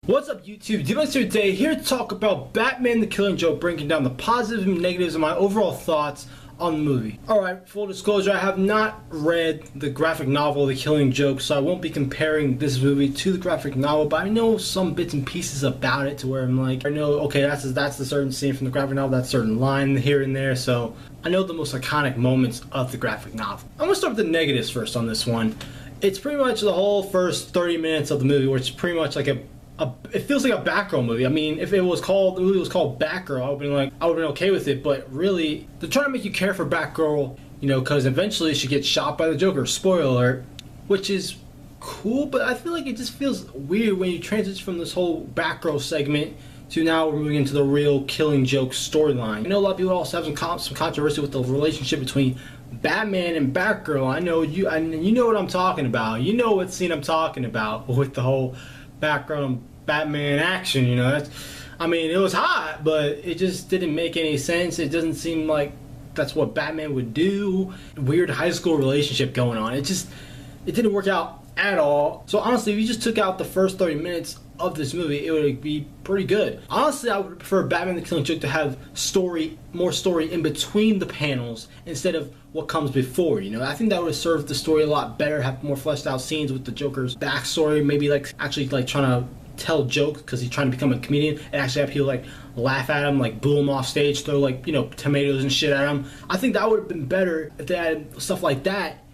What's up YouTube, DMLX here today, here to talk about Batman the Killing Joke, breaking down the positives and negatives and my overall thoughts on the movie. Alright, full disclosure, I have not read the graphic novel The Killing Joke, so I won't be comparing this movie to the graphic novel, but I know some bits and pieces about it to where I'm like, I know, okay, that's the certain scene from the graphic novel, that certain line here and there, so I know the most iconic moments of the graphic novel. I'm gonna start with the negatives first on this one. It's pretty much the whole first 30 minutes of the movie, where it's pretty much like it feels like a Batgirl movie. I mean, if the movie was called Batgirl, I would have been okay with it. But really, they're trying to make you care for Batgirl, you know, because eventually she gets shot by the Joker. Spoiler alert, which is cool, but I feel like it just feels weird when you transition from this whole Batgirl segment to now we're moving into the real Killing Joke storyline. I know a lot of people also have some controversy with the relationship between Batman and Batgirl. I know you know what I'm talking about. You know what scene I'm talking about with the whole background Batman action, you know. I mean, it was hot, but it just didn't make any sense. It doesn't seem like that's what Batman would do. Weird high school relationship going on. It didn't work out at all. So honestly, if you just took out the first 30 minutes of this movie, it would be pretty good. Honestly, I would prefer Batman the Killing Joke to have more story in between the panels instead of what comes before, you know. I think that would have served the story a lot better, have more fleshed out scenes with the Joker's backstory, maybe like actually like trying to tell jokes because he's trying to become a comedian, and actually have people like laugh at him, like boo him off stage, throw like, you know, tomatoes and shit at him. I think that would have been better if they had stuff like that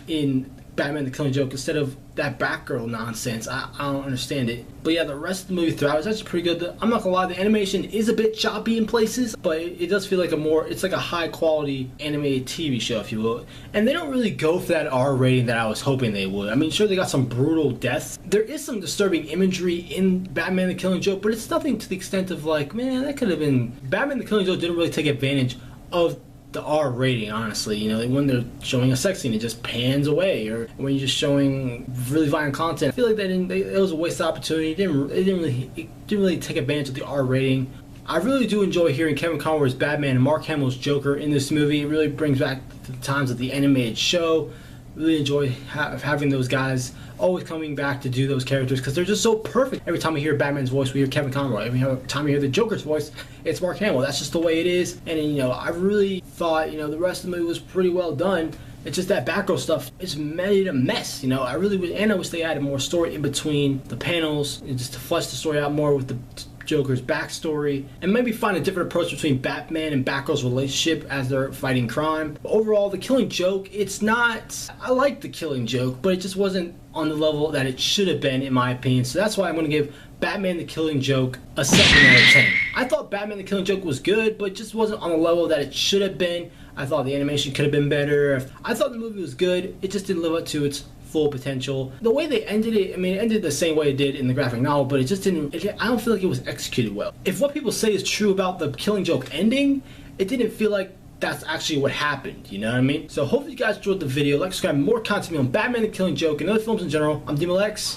in Batman the Killing Joke instead of that Batgirl nonsense. I don't understand it. But yeah, the rest of the movie throughout is actually pretty good. I'm not gonna lie, the animation is a bit choppy in places, but it does feel like it's like a high quality animated TV show, if you will. And they don't really go for that R rating that I was hoping they would. I mean, sure, they got some brutal deaths. There is some disturbing imagery in Batman the Killing Joke, but it's nothing to the extent of like, man, that could have been... Batman the Killing Joke didn't really take advantage of the R rating, honestly. You know, when they're showing a sex scene, it just pans away, or when you're just showing really violent content, I feel like it was a waste of opportunity. It didn't really take advantage of the R rating. I really do enjoy hearing Kevin Conroy's Batman and Mark Hamill's Joker in this movie. It really brings back the times of the animated show. Really enjoy having those guys always coming back to do those characters because they're just so perfect. Every time we hear Batman's voice, we hear Kevin Conroy. Every time we hear the Joker's voice, it's Mark Hamill. That's just the way it is. And you know, I really thought, you know, the rest of the movie was pretty well done. It's just that Batgirl stuff, it's made a mess, you know. I wish they added more story in between the panels, just to flesh the story out more with the Joker's backstory, and maybe find a different approach between Batman and Batgirl's relationship as they're fighting crime. But overall, The Killing Joke, I like The Killing Joke, but it just wasn't on the level that it should have been, in my opinion. So that's why I'm going to give Batman the Killing Joke a 7 out of 10. I thought Batman the Killing Joke was good, but it just wasn't on the level that it should have been. I thought the animation could have been better. I thought the movie was good. It just didn't live up to its full potential. The way they ended it, I mean, it ended the same way it did in the graphic novel, but it just didn't, I don't feel like it was executed well. If what people say is true about the Killing Joke ending, it didn't feel like that's actually what happened, you know what I mean? So hopefully you guys enjoyed the video. Like, subscribe, more content on Batman the Killing Joke and other films in general. I'm DMLX.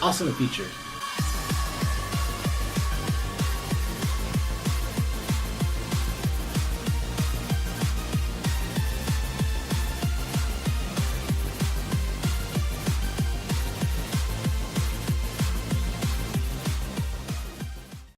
I'll see you in the future.